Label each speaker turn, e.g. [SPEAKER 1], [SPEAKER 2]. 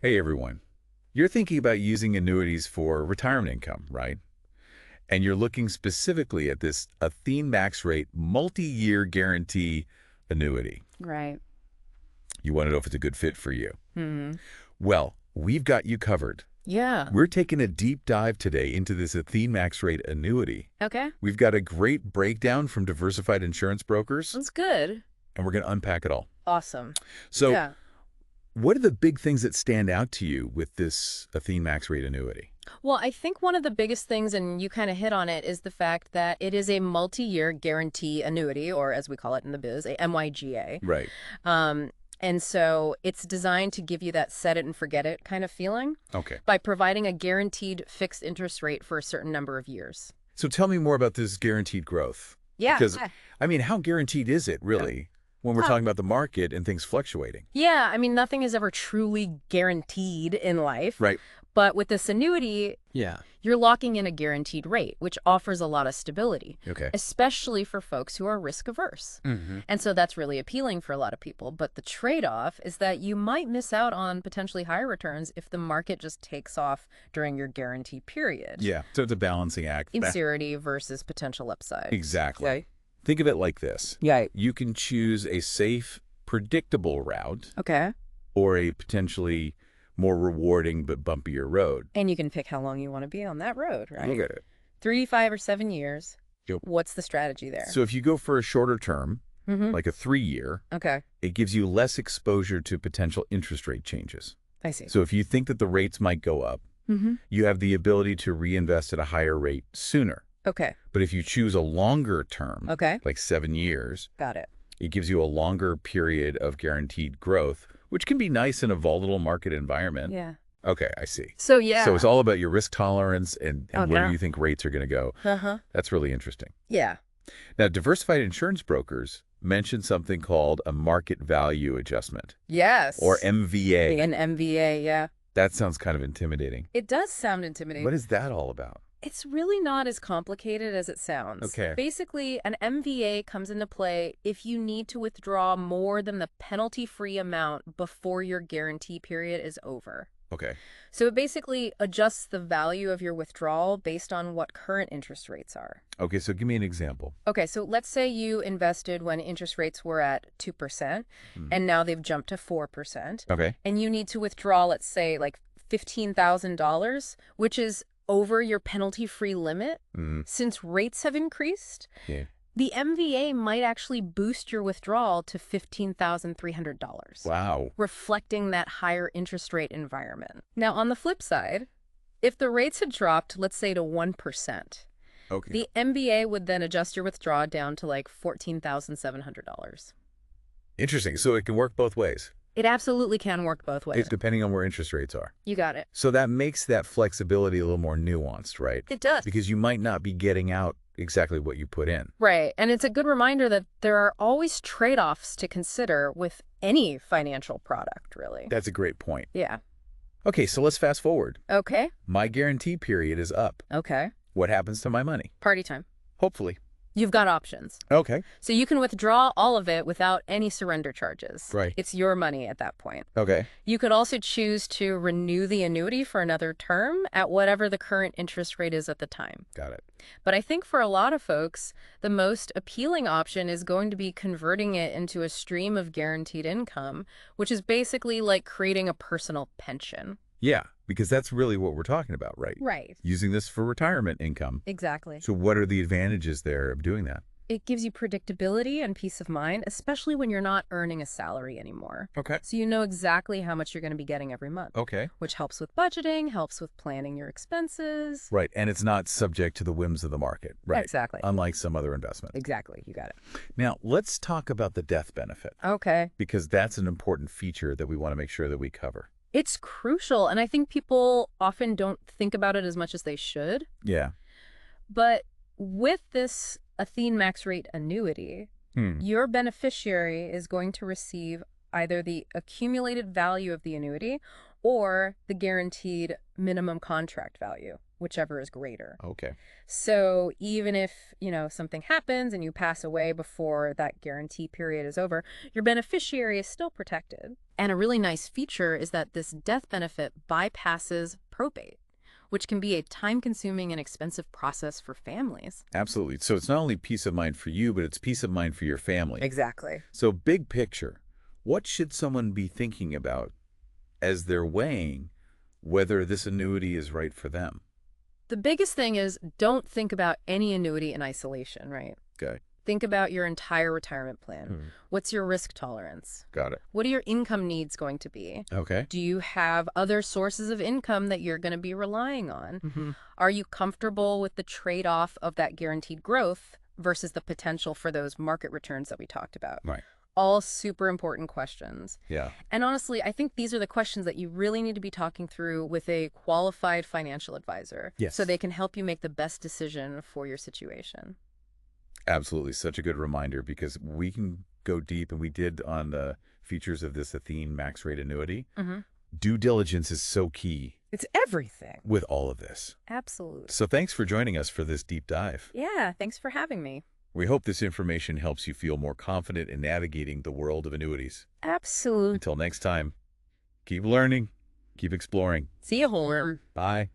[SPEAKER 1] Hey everyone, you're thinking about using annuities for retirement income, right? And you're looking specifically at this Athene MaxRate multi-year guarantee annuity.
[SPEAKER 2] Right.
[SPEAKER 1] You want to know if it's a good fit for you.
[SPEAKER 2] Hmm.
[SPEAKER 1] Well, we've got you covered.
[SPEAKER 2] Yeah.
[SPEAKER 1] We're taking a deep dive today into this Athene MaxRate annuity.
[SPEAKER 2] Okay.
[SPEAKER 1] We've got a great breakdown from Diversified Insurance Brokers,
[SPEAKER 2] That's good.
[SPEAKER 1] and we're going to unpack it all.
[SPEAKER 2] Awesome.
[SPEAKER 1] So,
[SPEAKER 2] Yeah.
[SPEAKER 1] what are the big things that stand out to you with this Athene MaxRate annuity?
[SPEAKER 2] Well, I think one of the biggest things, and you kind of hit on it, is the fact that it is a multi-year guarantee annuity, or as we call it in the biz, a MYGA.
[SPEAKER 1] Right.
[SPEAKER 2] And so it's designed to give you that set it and forget it kind of feeling
[SPEAKER 1] Okay.
[SPEAKER 2] by providing a guaranteed fixed interest rate for a certain number of years.
[SPEAKER 1] So tell me more about this guaranteed growth.
[SPEAKER 2] Yeah.
[SPEAKER 1] Because, I mean, how guaranteed is it really when we're talking about the market and things fluctuating?
[SPEAKER 2] Yeah, I mean, nothing is ever truly guaranteed in life.
[SPEAKER 1] Right.
[SPEAKER 2] But with this annuity, you're locking in a guaranteed rate, which offers a lot of stability,
[SPEAKER 1] Okay.
[SPEAKER 2] especially for folks who are risk averse.
[SPEAKER 1] Mm-hmm.
[SPEAKER 2] And so that's really appealing for a lot of people. But the trade-off is that you might miss out on potentially higher returns if the market just takes off during your guarantee period.
[SPEAKER 1] Yeah. So it's a balancing act.
[SPEAKER 2] Insecurity versus potential upside.
[SPEAKER 1] Exactly.
[SPEAKER 2] Okay.
[SPEAKER 1] Think of it like this.
[SPEAKER 2] Yeah.
[SPEAKER 1] You can choose a safe, predictable route
[SPEAKER 2] Okay.
[SPEAKER 1] or a potentially more rewarding but bumpier road.
[SPEAKER 2] And you can pick how long you want to be on that road, right?
[SPEAKER 1] Look at it.
[SPEAKER 2] 3, 5, or 7 years.
[SPEAKER 1] Yep.
[SPEAKER 2] What's the strategy there?
[SPEAKER 1] So if you go for a shorter term,
[SPEAKER 2] Mm-hmm.
[SPEAKER 1] like a 3-year,
[SPEAKER 2] Okay.
[SPEAKER 1] it gives you less exposure to potential interest rate changes.
[SPEAKER 2] I see.
[SPEAKER 1] So if you think that the rates might go up,
[SPEAKER 2] Mm-hmm.
[SPEAKER 1] you have the ability to reinvest at a higher rate sooner.
[SPEAKER 2] Okay.
[SPEAKER 1] But if you choose a longer term,
[SPEAKER 2] Okay.
[SPEAKER 1] like 7 years,
[SPEAKER 2] Got it.
[SPEAKER 1] it gives you a longer period of guaranteed growth, which can be nice in a volatile market environment.
[SPEAKER 2] Yeah.
[SPEAKER 1] Okay, I see.
[SPEAKER 2] So, yeah.
[SPEAKER 1] So it's all about your risk tolerance and
[SPEAKER 2] Oh,
[SPEAKER 1] where
[SPEAKER 2] yeah.
[SPEAKER 1] you think rates are going to go.
[SPEAKER 2] Uh-huh.
[SPEAKER 1] That's really interesting.
[SPEAKER 2] Yeah.
[SPEAKER 1] Now, diversified insurance brokers mentioned something called a market value adjustment,
[SPEAKER 2] Yes.
[SPEAKER 1] or MVA.
[SPEAKER 2] An MVA, yeah.
[SPEAKER 1] That sounds kind of intimidating.
[SPEAKER 2] It does sound intimidating.
[SPEAKER 1] What is that all about?
[SPEAKER 2] It's really not as complicated as it sounds.
[SPEAKER 1] Okay.
[SPEAKER 2] Basically, an MVA comes into play if you need to withdraw more than the penalty-free amount before your guarantee period is over.
[SPEAKER 1] Okay.
[SPEAKER 2] So it basically adjusts the value of your withdrawal based on what current interest rates are.
[SPEAKER 1] Okay, so give me an example.
[SPEAKER 2] Okay, so let's say you invested when interest rates were at 2%, and now they've jumped to 4%,
[SPEAKER 1] Okay.
[SPEAKER 2] and you need to withdraw, let's say, like $15,000, which is over your penalty-free limit.
[SPEAKER 1] Mm,
[SPEAKER 2] Since rates have increased,
[SPEAKER 1] yeah.
[SPEAKER 2] the MVA might actually boost your withdrawal to $15,300.
[SPEAKER 1] Wow.
[SPEAKER 2] Reflecting that higher interest rate environment. Now, on the flip side, if the rates had dropped, let's say to 1%,
[SPEAKER 1] Okay.
[SPEAKER 2] the MBA would then adjust your withdrawal down to like $14,700.
[SPEAKER 1] Interesting. So it can work both ways,
[SPEAKER 2] It absolutely can work both ways.
[SPEAKER 1] depending on where interest rates are.
[SPEAKER 2] You got it.
[SPEAKER 1] So that makes that flexibility a little more nuanced, right?
[SPEAKER 2] It does.
[SPEAKER 1] Because you might not be getting out exactly what you put in.
[SPEAKER 2] Right. And it's a good reminder that there are always trade-offs to consider with any financial product, really.
[SPEAKER 1] That's a great point.
[SPEAKER 2] Yeah.
[SPEAKER 1] Okay, so let's fast forward.
[SPEAKER 2] Okay.
[SPEAKER 1] My guarantee period is up.
[SPEAKER 2] Okay.
[SPEAKER 1] What happens to my money?
[SPEAKER 2] Party time.
[SPEAKER 1] Hopefully.
[SPEAKER 2] You've got options.
[SPEAKER 1] Okay.
[SPEAKER 2] So you can withdraw all of it without any surrender charges.
[SPEAKER 1] Right.
[SPEAKER 2] It's your money at that point.
[SPEAKER 1] Okay.
[SPEAKER 2] You could also choose to renew the annuity for another term at whatever the current interest rate is at the time.
[SPEAKER 1] Got it.
[SPEAKER 2] But I think for a lot of folks, the most appealing option is going to be converting it into a stream of guaranteed income, which is basically like creating a personal pension.
[SPEAKER 1] Yeah, because that's really what we're talking about, right?
[SPEAKER 2] Right.
[SPEAKER 1] Using this for retirement income.
[SPEAKER 2] Exactly.
[SPEAKER 1] So what are the advantages there of doing that?
[SPEAKER 2] It gives you predictability and peace of mind, especially when you're not earning a salary anymore.
[SPEAKER 1] Okay.
[SPEAKER 2] So you know exactly how much you're going to be getting every month.
[SPEAKER 1] Okay.
[SPEAKER 2] Which helps with budgeting, helps with planning your expenses.
[SPEAKER 1] Right, and it's not subject to the whims of the market, right?
[SPEAKER 2] Exactly.
[SPEAKER 1] Unlike some other investments.
[SPEAKER 2] Exactly. You got it.
[SPEAKER 1] Now, let's talk about the death benefit,
[SPEAKER 2] Okay.
[SPEAKER 1] because that's an important feature that we want to make sure that we cover.
[SPEAKER 2] It's crucial, and I think people often don't think about it as much as they should.
[SPEAKER 1] Yeah.
[SPEAKER 2] But with this Athene MaxRate annuity, your beneficiary is going to receive either the accumulated value of the annuity or the guaranteed minimum contract value. whichever is greater.
[SPEAKER 1] Okay.
[SPEAKER 2] So even if, something happens and you pass away before that guarantee period is over, your beneficiary is still protected. And a really nice feature is that this death benefit bypasses probate, which can be a time-consuming and expensive process for families.
[SPEAKER 1] Absolutely. So it's not only peace of mind for you, but it's peace of mind for your family.
[SPEAKER 2] Exactly.
[SPEAKER 1] So big picture, what should someone be thinking about as they're weighing whether this annuity is right for them?
[SPEAKER 2] The biggest thing is don't think about any annuity in isolation, right?
[SPEAKER 1] Okay.
[SPEAKER 2] Think about your entire retirement plan. What's your risk tolerance?
[SPEAKER 1] Got it.
[SPEAKER 2] What are your income needs going to be?
[SPEAKER 1] Okay.
[SPEAKER 2] Do you have other sources of income that you're going to be relying on? Are you comfortable with the trade-off of that guaranteed growth versus the potential for those market returns that we talked about?
[SPEAKER 1] Right.
[SPEAKER 2] All super important questions.
[SPEAKER 1] Yeah.
[SPEAKER 2] And honestly, I think these are the questions that you really need to be talking through with a qualified financial advisor.
[SPEAKER 1] Yes.
[SPEAKER 2] So they can help you make the best decision for your situation.
[SPEAKER 1] Absolutely. Such a good reminder, because we can go deep, and we did on the features of this Athene MaxRate annuity. Due diligence is so key
[SPEAKER 2] It's everything.
[SPEAKER 1] with all of this.
[SPEAKER 2] Absolutely.
[SPEAKER 1] So thanks for joining us for this deep dive.
[SPEAKER 2] Yeah, thanks for having me.
[SPEAKER 1] We hope this information helps you feel more confident in navigating the world of annuities.
[SPEAKER 2] Absolutely.
[SPEAKER 1] Until next time, keep learning, keep exploring.
[SPEAKER 2] See you, Homer.
[SPEAKER 1] Bye.